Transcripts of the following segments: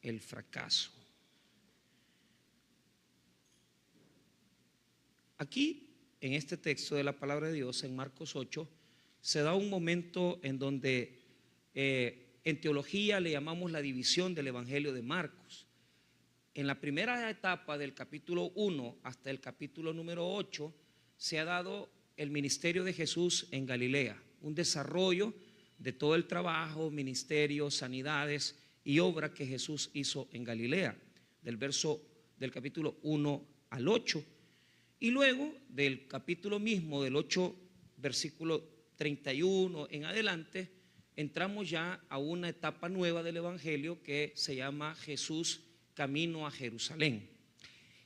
el fracaso. Aquí, en este texto de la palabra de Dios, en Marcos 8, se da un momento en donde en teología le llamamos la división del Evangelio de Marcos. En la primera etapa del capítulo 1 hasta el capítulo número 8 se ha dado el ministerio de Jesús en Galilea, un desarrollo de todo el trabajo, ministerio, sanidades y obra que Jesús hizo en Galilea, del capítulo 1 al 8. Y luego del capítulo mismo, del 8, versículo 31 en adelante, entramos ya a una etapa nueva del Evangelio que se llama Jesús camino a Jerusalén.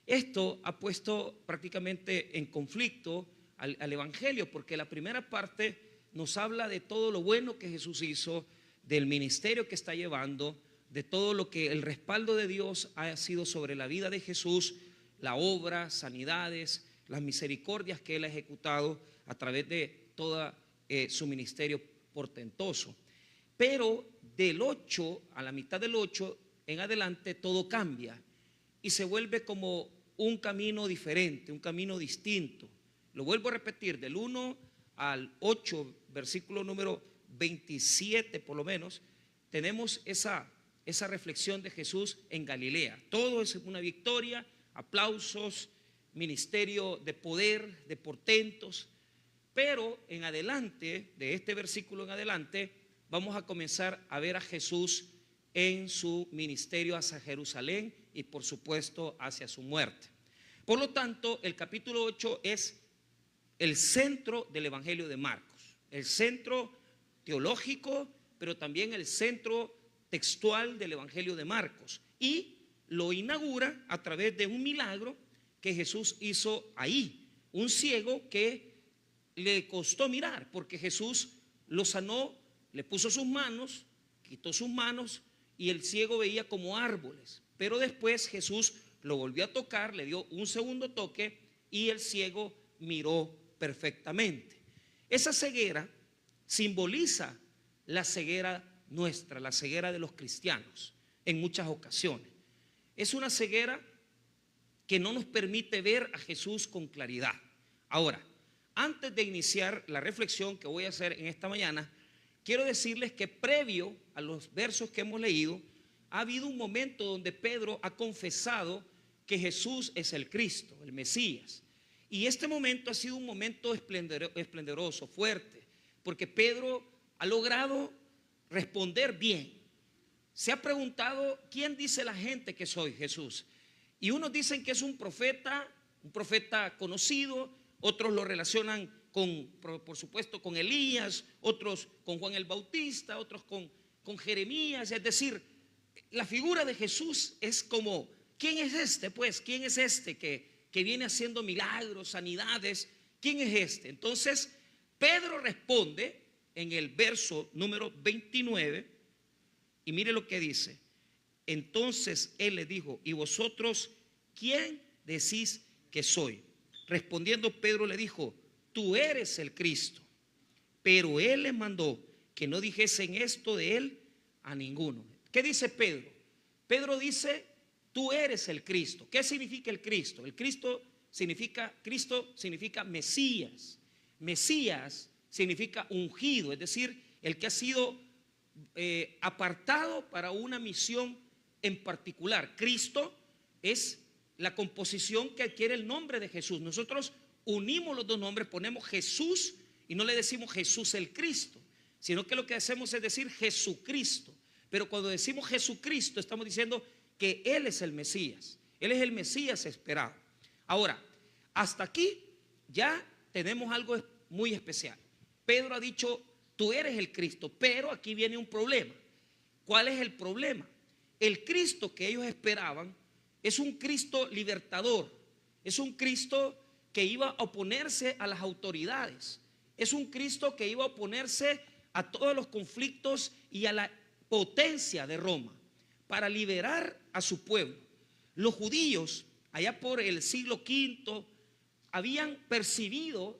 Esto ha puesto prácticamente en conflicto al Evangelio, porque la primera parte nos habla de todo lo bueno que Jesús hizo, del ministerio que está llevando, de todo lo que el respaldo de Dios ha sido sobre la vida de Jesús, la obra, sanidades, las misericordias que Él ha ejecutado a través de todo su ministerio portentoso. Pero del 8 a la mitad del 8 en adelante todo cambia y se vuelve como un camino diferente, un camino distinto. Lo vuelvo a repetir, del 1 al 8, versículo número 27 por lo menos, tenemos esa reflexión de Jesús en Galilea. Todo es una victoria, aplausos, ministerio de poder, de portentos. Pero en adelante, de este versículo en adelante, vamos a comenzar a ver a Jesús en su ministerio hacia Jerusalén y por supuesto hacia su muerte. Por lo tanto, el capítulo 8 es el centro del Evangelio de Marcos, el centro teológico, pero también el centro textual del Evangelio de Marcos, y lo inaugura a través de un milagro que Jesús hizo ahí, un ciego que le costó mirar, porque Jesús lo sanó, le puso sus manos, quitó sus manos y el ciego veía como árboles, pero después Jesús lo volvió a tocar, le dio un segundo toque y el ciego miró perfectamente. Esa ceguera simboliza la ceguera nuestra, la ceguera de los cristianos en muchas ocasiones. Es una ceguera que no nos permite ver a Jesús con claridad. Ahora, antes de iniciar la reflexión que voy a hacer en esta mañana, quiero decirles que previo a los versos que hemos leído, ha habido un momento donde Pedro ha confesado que Jesús es el Cristo, el Mesías. Y este momento ha sido un momento esplendoroso, fuerte, porque Pedro ha logrado responder bien. Se ha preguntado, ¿quién dice la gente que soy Jesús? Y unos dicen que es un profeta conocido, otros lo relacionan por supuesto con Elías, otros con Juan el Bautista, otros con Jeremías. Es decir, la figura de Jesús es como, ¿quién es este? Pues, ¿quién es este que viene haciendo milagros, sanidades? ¿Quién es este? Entonces, Pedro responde en el verso número 29 y mire lo que dice. Entonces él le dijo, ¿y vosotros quién decís que soy? Respondiendo Pedro le dijo, tú eres el Cristo. Pero él les mandó que no dijesen esto de él a ninguno. ¿Qué dice Pedro? Pedro dice, tú eres el Cristo. ¿Qué significa el Cristo? El Cristo significa Mesías. Mesías significa ungido, es decir, el que ha sido apartado para una misión en particular. Cristo es la composición que adquiere el nombre de Jesús. Nosotros unimos los dos nombres, ponemos Jesús y no le decimos Jesús el Cristo, sino que lo que hacemos es decir Jesucristo. Pero cuando decimos Jesucristo estamos diciendo que Él es el Mesías, Él es el Mesías esperado. Ahora, hasta aquí ya tenemos algo muy especial. Pedro ha dicho, tú eres el Cristo, pero aquí viene un problema. ¿Cuál es el problema? El Cristo que ellos esperaban es un Cristo libertador, es un Cristo que iba a oponerse a las autoridades, es un Cristo que iba a oponerse a todos los conflictos y a la potencia de Roma para liberar a su pueblo. Los judíos allá por el siglo V habían percibido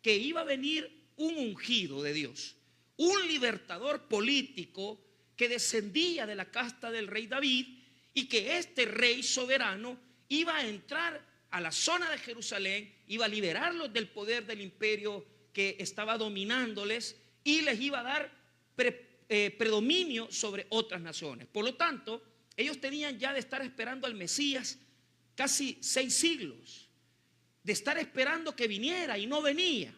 que iba a venir un ungido de Dios, un libertador político que descendía de la casta del rey David y que este rey soberano iba a entrar a la zona de Jerusalén, iba a liberarlos del poder del imperio que estaba dominándoles y les iba a dar predominio sobre otras naciones. Por lo tanto, ellos tenían ya de estar esperando al Mesías casi 6 siglos, de estar esperando que viniera y no venía,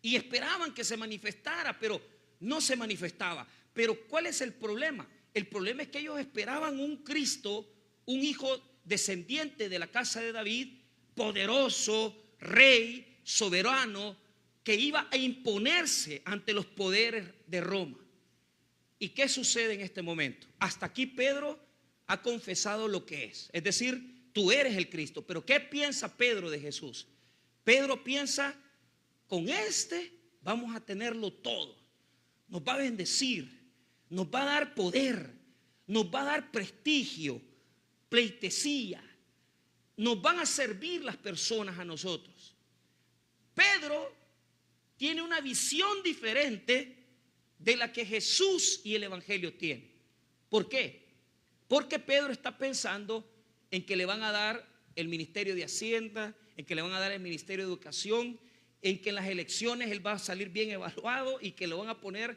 y esperaban que se manifestara, pero no se manifestaba. Pero ¿cuál es el problema? El problema es que ellos esperaban un Cristo, un hijo descendiente de la casa de David, poderoso, rey, soberano, que iba a imponerse ante los poderes de Roma. ¿Y qué sucede en este momento? Hasta aquí Pedro ha confesado lo que es decir, tú eres el Cristo. Pero ¿qué piensa Pedro de Jesús? Pedro piensa, con vamos a tenerlo todo. Nos va a bendecir, nos va a dar poder, nos va a dar prestigio, pleitesía, nos van a servir las personas a nosotros. Pedro tiene una visión diferente de la que Jesús y el Evangelio tienen. ¿Por qué? Porque Pedro está pensando en que le van a dar el ministerio de Hacienda, en que le van a dar el ministerio de Educación, en que en las elecciones él va a salir bien evaluado y que lo van a poner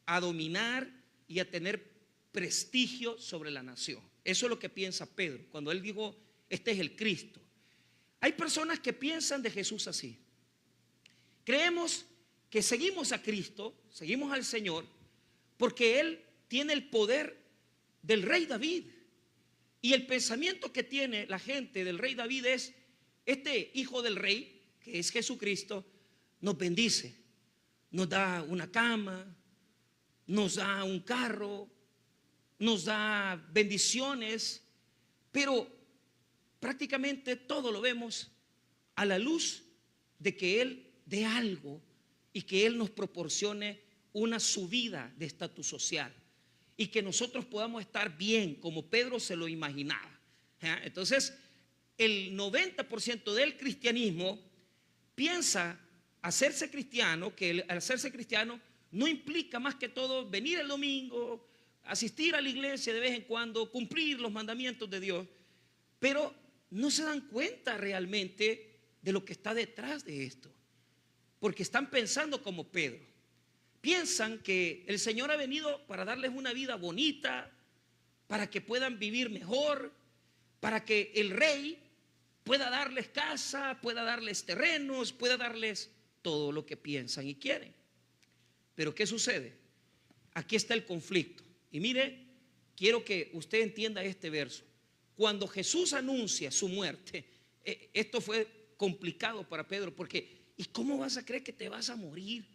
a dominar y a tener prestigio sobre la nación. Eso es lo que piensa Pedro cuando él dijo, este es el Cristo. Hay personas que piensan de Jesús así. Creemos que seguimos a Cristo, seguimos al Señor, porque Él tiene el poder del rey David. Y el pensamiento que tiene la gente del rey David es, este hijo del rey, que es Jesucristo, nos bendice, nos da una cama, nos da un carro, nos da bendiciones, pero prácticamente todo lo vemos a la luz de que Él dé algo y que Él nos proporcione una subida de estatus social y que nosotros podamos estar bien como Pedro se lo imaginaba. Entonces, el 90% del cristianismo piensa hacerse cristiano, que al hacerse cristiano no implica más que todo venir el domingo, asistir a la iglesia de vez en cuando, cumplir los mandamientos de Dios, pero no se dan cuenta realmente de lo que está detrás de esto, porque están pensando como Pedro. Piensan que el Señor ha venido para darles una vida bonita, para que puedan vivir mejor, para que el rey pueda darles casa, pueda darles terrenos, pueda darles todo lo que piensan y quieren. Pero ¿qué sucede? Aquí está el conflicto. Y mire, quiero que usted entienda este verso. Cuando Jesús anuncia su muerte, esto fue complicado para Pedro, porque ¿y cómo vas a creer que te vas a morir?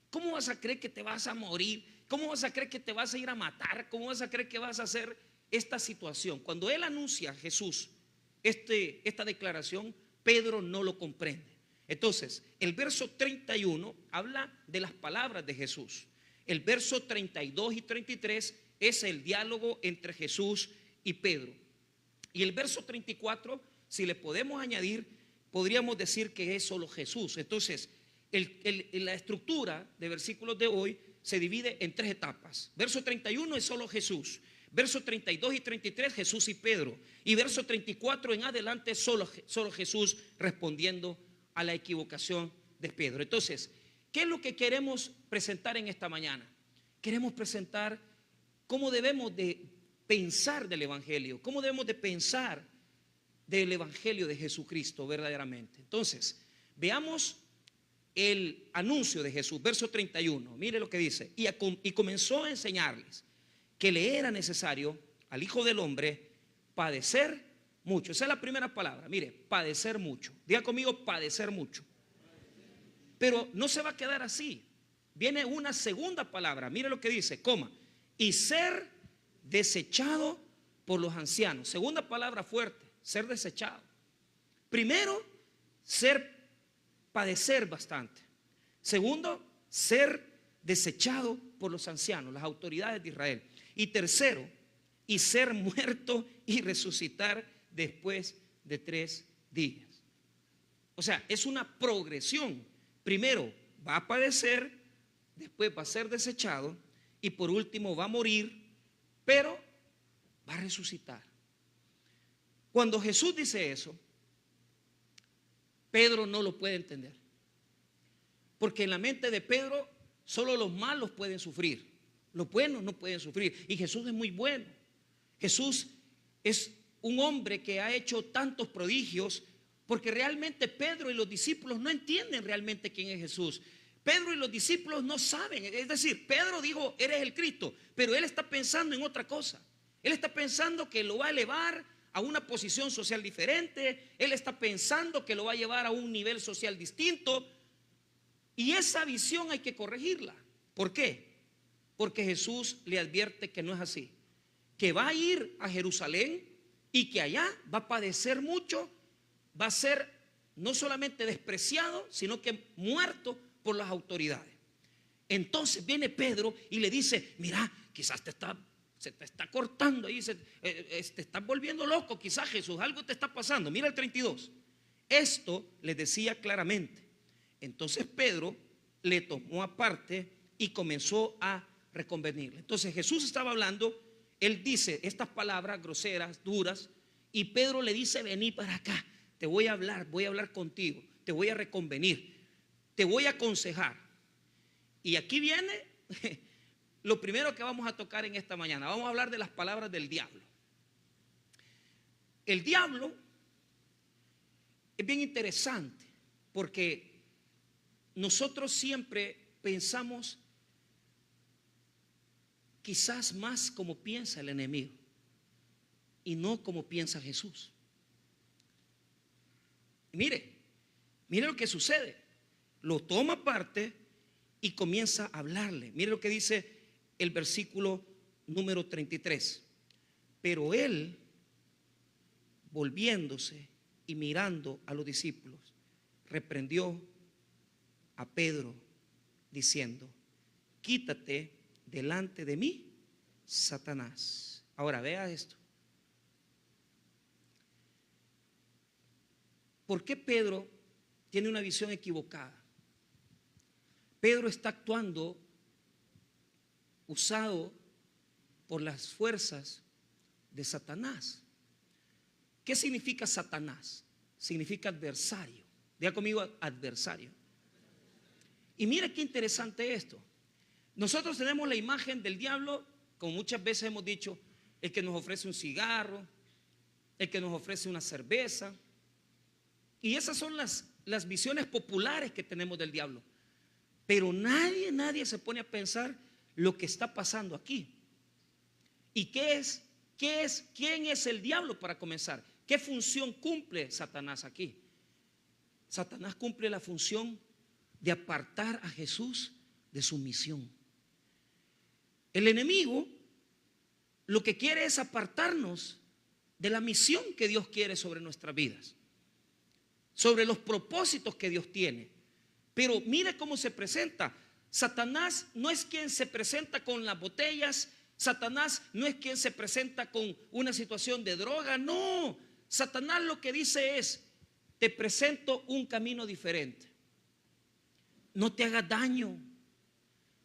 ¿Cómo vas a creer que te vas a morir? ¿Cómo vas a creer que te vas a ir a matar? ¿Cómo vas a creer que vas a hacer esta situación? Cuando él anuncia a Jesús esta declaración, Pedro no lo comprende. Entonces, el verso 31 habla de las palabras de Jesús. El verso 32 y 33 es el diálogo entre Jesús y Pedro. Y el verso 34, si le podemos añadir, podríamos decir que es solo Jesús. Entonces, la estructura de versículos de hoy se divide en 3 etapas. Verso 31 es solo Jesús. Verso 32 y 33, Jesús y Pedro. Y verso 34 en adelante, solo Jesús respondiendo a la equivocación de Pedro. Entonces, ¿qué es lo que queremos presentar en esta mañana? Queremos presentar cómo debemos de pensar del Evangelio, cómo debemos de pensar del Evangelio de Jesucristo verdaderamente. Entonces, veamos el anuncio de Jesús, verso 31. Mire lo que dice: y comenzó a enseñarles que le era necesario al Hijo del Hombre padecer mucho. Esa es la primera palabra. Mire, padecer mucho. Diga conmigo, padecer mucho. Pero no se va a quedar así. Viene una segunda palabra. Mire lo que dice, coma, y ser desechado por los ancianos. Segunda palabra fuerte, ser desechado. Primero, padecer bastante. Segundo, ser desechado por los ancianos, las autoridades de Israel. Y tercero, y ser muerto y resucitar después de 3 días. O sea, es una progresión. Primero va a padecer, después va a ser desechado y por último va a morir, pero va a resucitar. Cuando Jesús dice eso, Pedro no lo puede entender. Porque en la mente de Pedro solo los malos pueden sufrir, los buenos no pueden sufrir. Y Jesús es muy bueno. Jesús es un hombre que ha hecho tantos prodigios, porque realmente Pedro y los discípulos no entienden realmente quién es Jesús. Pedro y los discípulos no saben. Es decir, Pedro dijo, eres el Cristo, pero él está pensando en otra cosa. Él está pensando que lo va a elevar a una posición social diferente. Él está pensando que lo va a llevar a un nivel social distinto. Y esa visión hay que corregirla. ¿Por qué? Porque Jesús le advierte que no es así, que va a ir a Jerusalén y que allá va a padecer mucho, va a ser no solamente despreciado, sino que muerto por las autoridades. Entonces viene Pedro y le dice, mira, quizás se te está cortando ahí, te estás volviendo loco, quizás Jesús, algo te está pasando. Mira el 32. Esto le decía claramente. Entonces Pedro le tomó aparte y comenzó a reconvenirle. Entonces Jesús estaba hablando, él dice estas palabras groseras, duras, y Pedro le dice, vení para acá, te voy a hablar contigo, te voy a reconvenir, te voy a aconsejar. Y aquí viene lo primero que vamos a tocar en esta mañana. Vamos a hablar de las palabras del diablo. El diablo es bien interesante porque nosotros siempre pensamos quizás más como piensa el enemigo y no como piensa Jesús. Y mire lo que sucede. Lo toma aparte y comienza a hablarle. Mire lo que dice el versículo número 33. Pero él, volviéndose y mirando a los discípulos, reprendió a Pedro diciendo, quítate delante de mí, Satanás. Ahora vea esto. ¿Por qué Pedro tiene una visión equivocada? Pedro está actuando usado por las fuerzas de Satanás. ¿Qué significa Satanás? Significa adversario. Diga conmigo, adversario. Y mira qué interesante esto. Nosotros tenemos la imagen del diablo, como muchas veces hemos dicho, el que nos ofrece un cigarro, el que nos ofrece una cerveza. Y esas son las visiones populares que tenemos del diablo. Pero nadie se pone a pensar lo que está pasando aquí. ¿Y quién es el diablo para comenzar? ¿Qué función cumple Satanás aquí? Satanás cumple la función de apartar a Jesús de su misión. El enemigo lo que quiere es apartarnos de la misión que Dios quiere sobre nuestras vidas, sobre los propósitos que Dios tiene. Pero mire cómo se presenta. Satanás no es quien se presenta con las botellas. Satanás no es quien se presenta con una situación de droga. No, Satanás lo que dice es, te presento un camino diferente. No te hagas daño,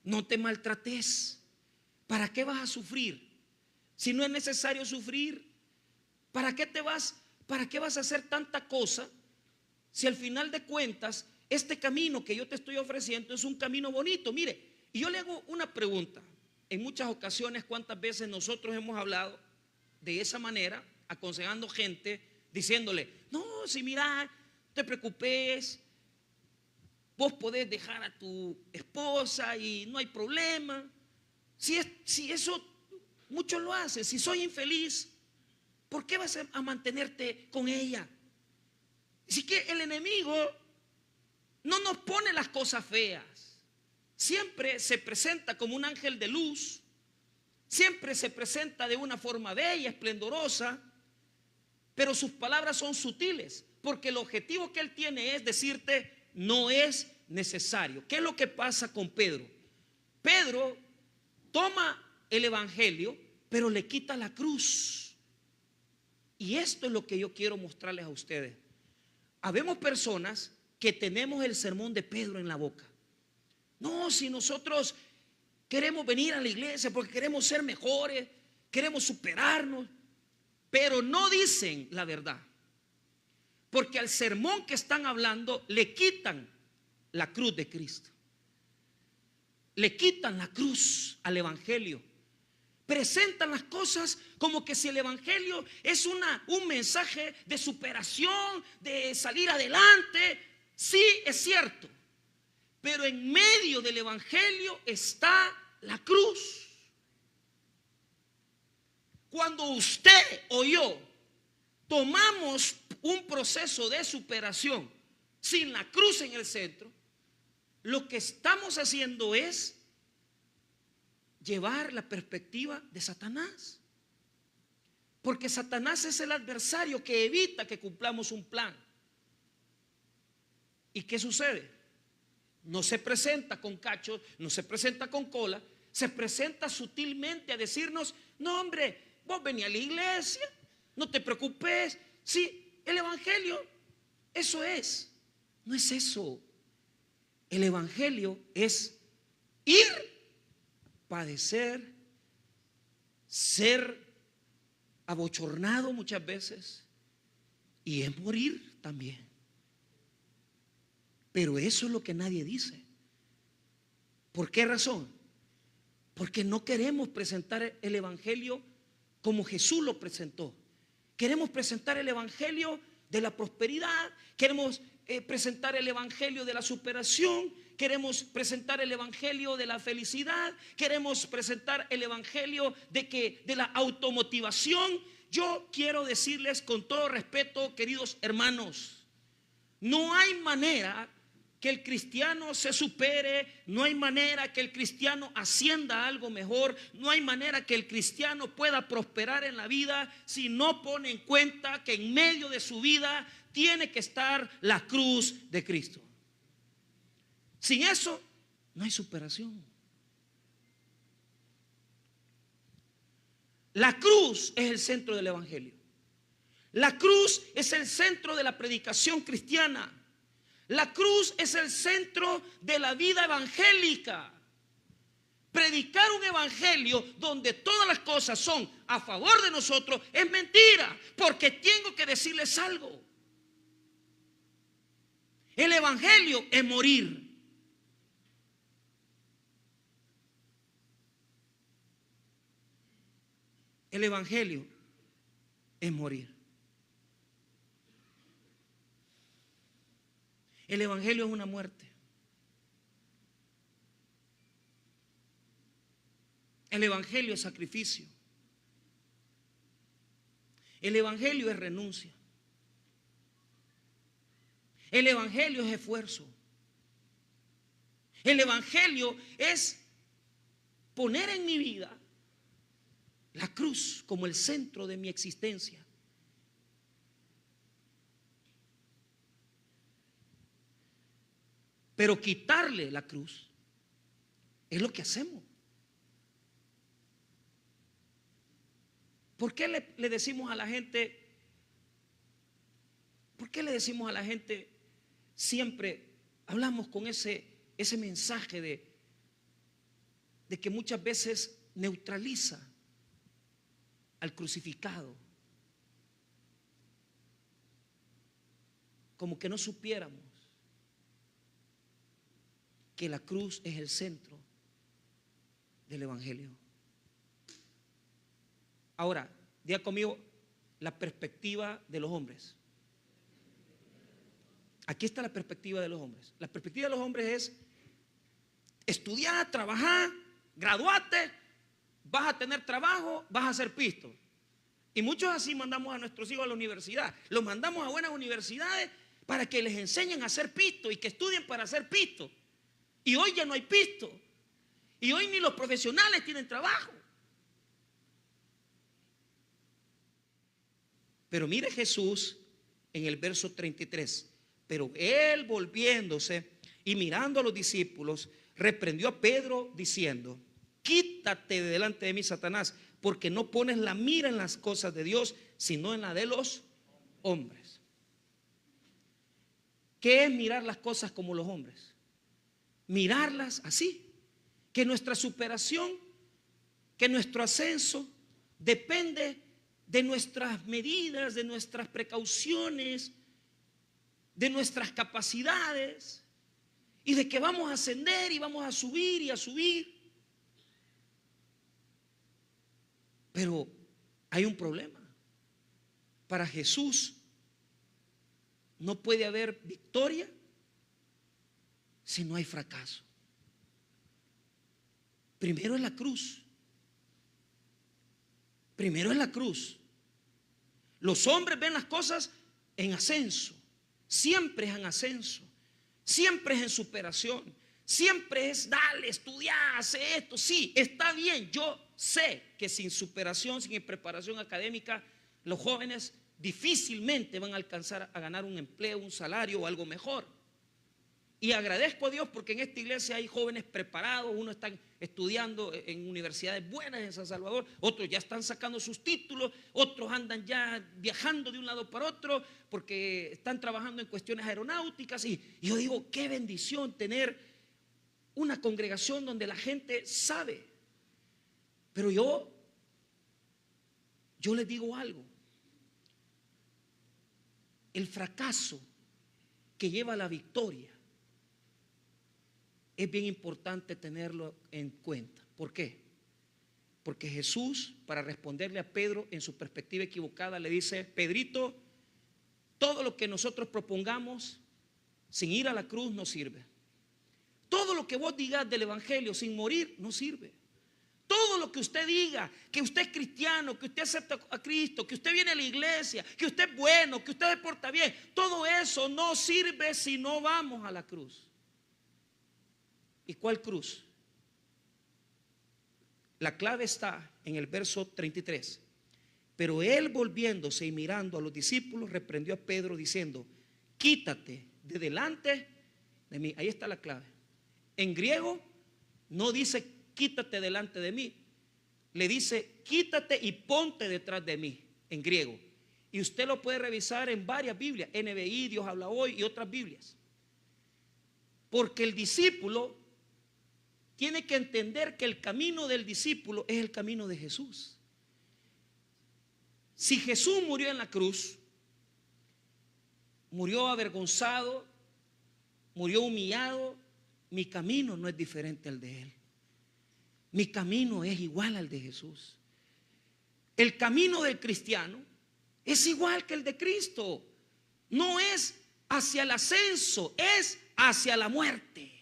no te maltrates. ¿Para qué vas a sufrir? Si no es necesario sufrir, ¿para qué vas a hacer tanta cosa? Si al final de cuentas este camino que yo te estoy ofreciendo es un camino bonito. Mire, y yo le hago una pregunta. En muchas ocasiones, ¿cuántas veces nosotros hemos hablado de esa manera, aconsejando gente, diciéndole, no, si mira, no te preocupes, vos podés dejar a tu esposa y no hay problema? Si eso muchos lo hacen. Si soy infeliz, ¿por qué vas a mantenerte con ella? Así que el enemigo no nos pone las cosas feas. Siempre se presenta como un ángel de luz. Siempre se presenta de una forma bella, esplendorosa. Pero sus palabras son sutiles, porque el objetivo que él tiene es decirte, no es necesario. ¿Qué es lo que pasa con Pedro? Pedro toma el evangelio, pero le quita la cruz. Y esto es lo que yo quiero mostrarles a ustedes. Habemos personas que tenemos el sermón de Pedro en la boca. No, si nosotros queremos venir a la iglesia porque queremos ser mejores, queremos superarnos. pero no dicen la verdad. Porque al sermón que están hablando le quitan la cruz de Cristo. Le quitan la cruz al evangelio. Presentan las cosas como que si el evangelio es un mensaje de superación, de salir adelante. Sí, es cierto. Pero en medio del evangelio está la cruz. Cuando usted o yo tomamos un proceso de superación sin la cruz en el centro, lo que estamos haciendo es llevar la perspectiva de Satanás. Porque Satanás es el adversario que evita que cumplamos un plan. ¿Y qué sucede? No se presenta con cachos, no se presenta con cola, se presenta sutilmente a decirnos: no, hombre, vos venís a la iglesia, no te preocupes. Sí, el evangelio, eso es. No es eso. El evangelio es ir, padecer, ser abochornado muchas veces, y es morir también. Pero eso es lo que nadie dice. ¿Por qué razón? Porque no queremos presentar el evangelio como Jesús lo presentó. Queremos presentar el evangelio de la prosperidad, queremos presentar el evangelio de la superación, queremos presentar el evangelio de la felicidad, queremos presentar el evangelio de la automotivación. Yo quiero decirles con todo respeto, queridos hermanos, no hay manera que el cristiano se supere, no hay manera que el cristiano ascienda a algo mejor, no hay manera que el cristiano pueda prosperar en la vida si no pone en cuenta que en medio de su vida tiene que estar la cruz de Cristo. Sin eso no hay superación. La cruz es el centro del evangelio. La cruz es el centro de la predicación cristiana. La cruz es el centro de la vida evangélica. Predicar un evangelio donde todas las cosas son a favor de nosotros es mentira, porque tengo que decirles algo. El evangelio es morir. El evangelio es morir. El evangelio es una muerte. El evangelio es sacrificio. El evangelio es renuncia. El evangelio es esfuerzo. El evangelio es poner en mi vida la cruz como el centro de mi existencia. Pero quitarle la cruz es lo que hacemos. ¿Por qué le decimos a la gente? ¿Por qué le decimos a la gente siempre? Hablamos con ese mensaje de que muchas veces neutraliza al crucificado. Como que no supiéramos que la cruz es el centro del evangelio. Ahora, diga conmigo, la perspectiva de los hombres. Aquí está la perspectiva de los hombres. La perspectiva de los hombres es estudiar, trabajar, graduarte, vas a tener trabajo, vas a ser pisto. Y muchos así mandamos a nuestros hijos a la universidad. Los mandamos a buenas universidades para que les enseñen a ser pisto y que estudien para ser pisto. Y hoy ya no hay pisto. Y hoy ni los profesionales tienen trabajo. Pero mire Jesús en el verso 33. Pero él, volviéndose y mirando a los discípulos, reprendió a Pedro diciendo: quítate de delante de mí, Satanás, porque no pones la mira en las cosas de Dios, sino en la de los hombres. ¿Qué es mirar las cosas como los hombres? Mirarlas así, que nuestra superación, que nuestro ascenso depende de nuestras medidas, de nuestras precauciones, de nuestras capacidades y de que vamos a ascender y vamos a subir y a subir. Pero hay un problema. Para Jesús no puede haber victoria si no hay fracaso. Primero es la cruz. Primero es la cruz. Los hombres ven las cosas en ascenso. Siempre es en ascenso. Siempre es en superación. Siempre es dale, estudia, hace esto. Sí, está bien. Yo sé que sin superación, sin preparación académica, los jóvenes difícilmente van a alcanzar a ganar un empleo, un salario o algo mejor. Y agradezco a Dios porque en esta iglesia hay jóvenes preparados. Unos están estudiando en universidades buenas en San Salvador, otros ya están sacando sus títulos, otros andan ya viajando de un lado para otro porque están trabajando en cuestiones aeronáuticas. Y yo digo, qué bendición tener una congregación donde la gente sabe. Pero yo les digo algo. El fracaso que lleva a la victoria es bien importante tenerlo en cuenta. ¿Por qué? Porque Jesús, para responderle a Pedro en su perspectiva equivocada, le dice: Pedrito, todo lo que nosotros propongamos sin ir a la cruz no sirve. Todo lo que vos digas del evangelio sin morir no sirve. Todo lo que usted diga, que usted es cristiano, que usted acepta a Cristo, que usted viene a la iglesia, que usted es bueno, que usted se porta bien, todo eso no sirve si no vamos a la cruz. ¿Y cuál cruz? La clave está en el verso 33. Pero él, volviéndose y mirando a los discípulos, reprendió a Pedro diciendo: quítate de delante de mí. Ahí está la clave. En griego no dice quítate delante de mí, le dice quítate y ponte detrás de mí, en griego. Y usted lo puede revisar en varias Biblias, NBI, Dios habla hoy, y otras Biblias. Porque el discípulo tiene que entender que el camino del discípulo es el camino de Jesús. Si Jesús murió en la cruz, murió avergonzado, murió humillado, mi camino no es diferente al de él. Mi camino es igual al de Jesús. El camino del cristiano es igual que el de Cristo. No es hacia el ascenso, es hacia la muerte.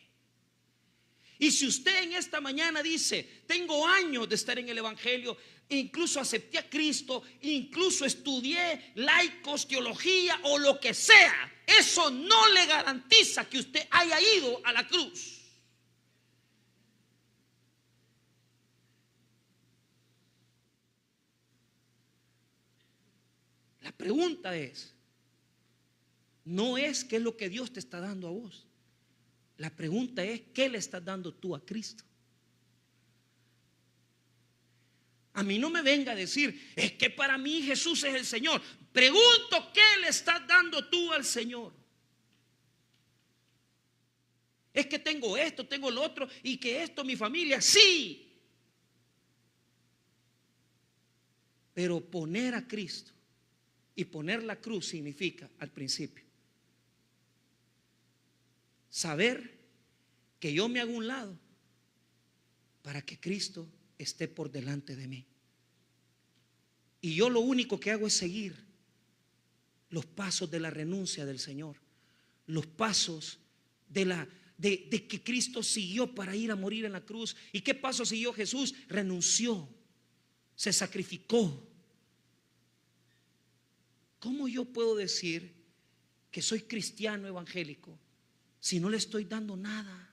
Y si usted en esta mañana dice: tengo años de estar en el evangelio, incluso acepté a Cristo, incluso estudié laicos, teología o lo que sea, eso no le garantiza que usted haya ido a la cruz. La pregunta es, no es qué es lo que Dios te está dando a vos. La pregunta es, ¿qué le estás dando tú a Cristo? A mí no me venga a decir, es que para mí Jesús es el Señor. Pregunto, ¿qué le estás dando tú al Señor? Es que tengo esto, tengo lo otro, y que esto, mi familia, sí. Pero poner a Cristo y poner la cruz significa, al principio, saber que yo me hago a un lado para que Cristo esté por delante de mí. Y yo lo único que hago es seguir los pasos de la renuncia del Señor, los pasos de que Cristo siguió para ir a morir en la cruz. ¿Y qué paso siguió Jesús? Renunció, se sacrificó. ¿Cómo yo puedo decir que soy cristiano evangélico si no le estoy dando nada?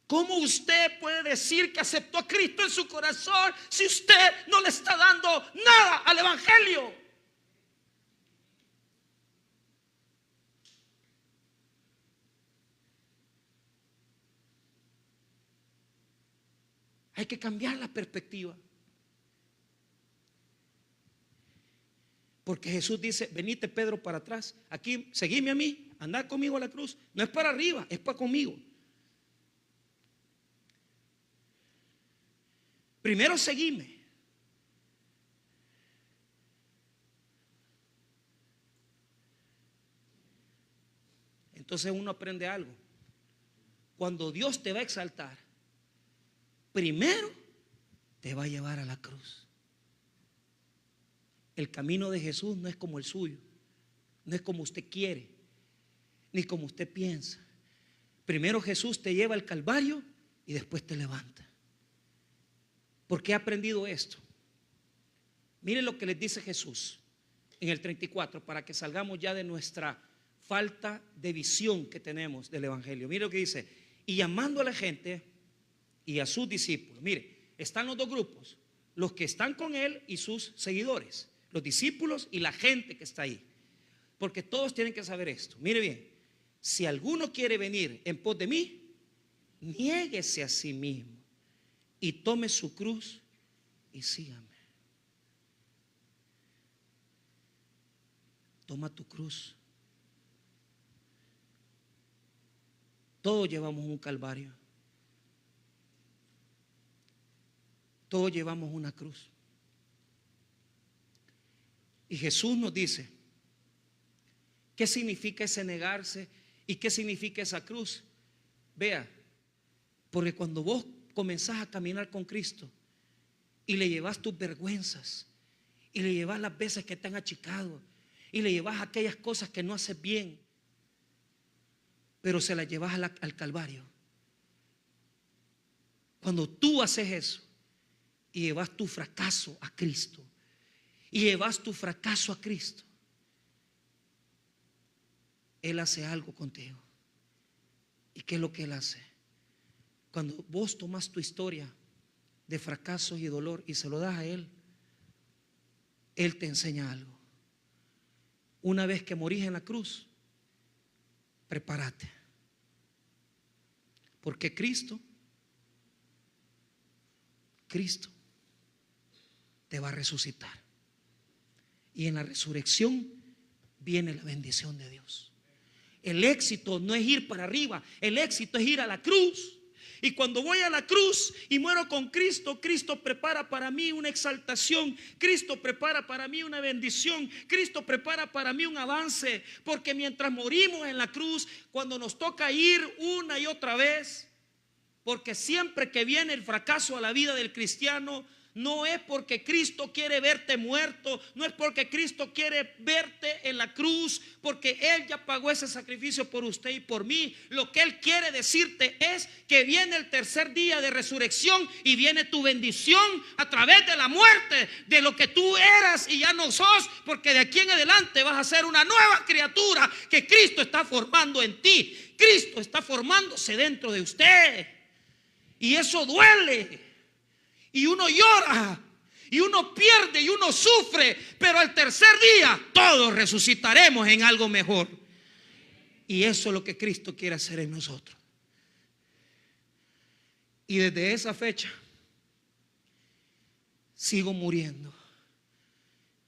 ¿Cómo usted puede decir que aceptó a Cristo en su corazón si usted no le está dando nada al evangelio? Hay que cambiar la perspectiva. Porque Jesús dice: venite, Pedro, para atrás. Aquí, seguime a mí, andad conmigo a la cruz. No es para arriba, es para conmigo. Primero seguime. Entonces uno aprende algo. Cuando Dios te va a exaltar, primero te va a llevar a la cruz. El camino de Jesús no es como el suyo, no es como usted quiere, ni como usted piensa. Primero Jesús te lleva al Calvario y después te levanta. ¿Por qué he aprendido esto? Miren lo que les dice Jesús en el 34, para que salgamos ya de nuestra falta de visión que tenemos del Evangelio. Mire lo que dice: y llamando a la gente y a sus discípulos. Mire, están los dos grupos: los que están con él y sus seguidores, los discípulos y la gente que está ahí. Porque todos tienen que saber esto. Mire bien: si alguno quiere venir en pos de mí, niéguese a sí mismo y tome su cruz y sígame. Toma tu cruz. Todos llevamos un calvario. Todos llevamos una cruz. Y Jesús nos dice: ¿qué significa ese negarse? ¿Y qué significa esa cruz? Vea, porque cuando vos comenzás a caminar con Cristo y le llevas tus vergüenzas, y le llevas las veces que te han achicado, y le llevas aquellas cosas que no haces bien, pero se las llevas al Calvario. Cuando tú haces eso y llevas tu fracaso a Cristo, y llevas tu fracaso a Cristo, Él hace algo contigo. ¿Y qué es lo que Él hace? Cuando vos tomas tu historia de fracasos y dolor y se lo das a Él, Él te enseña algo. Una vez que morís en la cruz, prepárate, porque Cristo te va a resucitar, y en la resurrección viene la bendición de Dios. El éxito no es ir para arriba, el éxito es ir a la cruz. Y cuando voy a la cruz y muero con Cristo, Cristo prepara para mí una exaltación, Cristo prepara para mí una bendición, Cristo prepara para mí un avance. Porque mientras morimos en la cruz, cuando nos toca ir una y otra vez, porque siempre que viene el fracaso a la vida del cristiano, no es porque Cristo quiere verte muerto, no es porque Cristo quiere verte en la cruz, porque Él ya pagó ese sacrificio por usted y por mí. Lo que Él quiere decirte es que viene el tercer día de resurrección y viene tu bendición a través de la muerte de lo que tú eras y ya no sos, porque de aquí en adelante vas a ser una nueva criatura que Cristo está formando en ti. Cristo está formándose dentro de usted, y eso duele. Y uno llora, y uno pierde, y uno sufre, pero al tercer día todos resucitaremos en algo mejor. Y eso es lo que Cristo quiere hacer en nosotros. Y desde esa fecha sigo muriendo.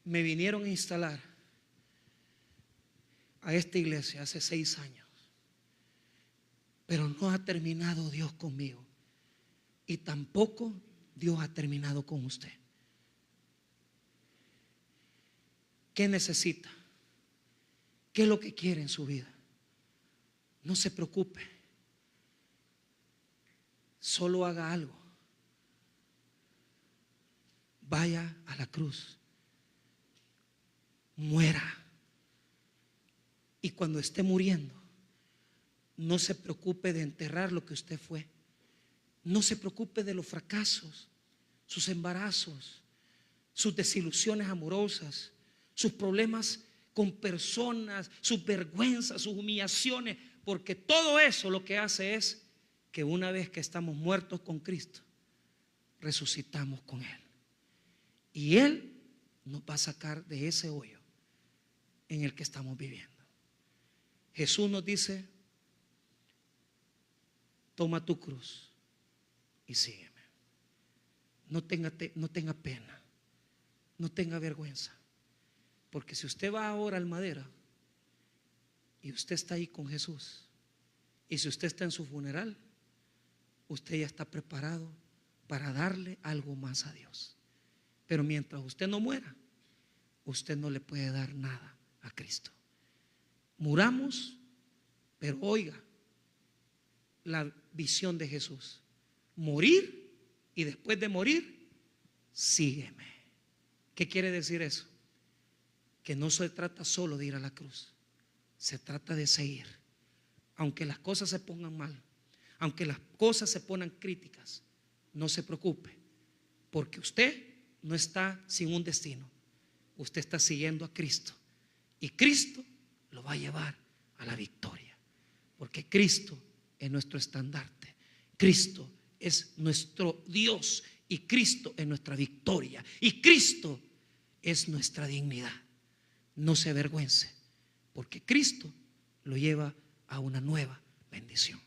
Me vinieron a instalar a esta iglesia hace 6 años, pero no ha terminado Dios conmigo, y tampoco Dios ha terminado con usted. ¿Qué necesita? ¿Qué es lo que quiere en su vida? No se preocupe. Solo haga algo. Vaya a la cruz. Muera. Y cuando esté muriendo, no se preocupe de enterrar lo que usted fue. No se preocupe de los fracasos, sus embarazos, sus desilusiones amorosas, sus problemas con personas, sus vergüenzas, sus humillaciones, porque todo eso lo que hace es que una vez que estamos muertos con Cristo, resucitamos con Él, y Él nos va a sacar de ese hoyo en el que estamos viviendo. Jesús nos dice: toma tu cruz y sígueme. No tenga pena, no tenga vergüenza, porque si usted va ahora al madero y usted está ahí con Jesús, y si usted está en su funeral, usted ya está preparado para darle algo más a Dios. Pero mientras usted no muera, usted no le puede dar nada a Cristo. Muramos Pero oiga la visión de Jesús: morir, y después de morir, sígueme. ¿Qué quiere decir eso? Que no se trata solo de ir a la cruz, se trata de seguir. Aunque las cosas se pongan mal, aunque las cosas se pongan críticas, no se preocupe, porque usted no está sin un destino. Usted está siguiendo a Cristo, y Cristo lo va a llevar a la victoria, porque Cristo es nuestro estandarte, Cristo es nuestro Dios, y Cristo es nuestra victoria, y Cristo es nuestra dignidad. No se avergüence, porque Cristo lo lleva a una nueva bendición.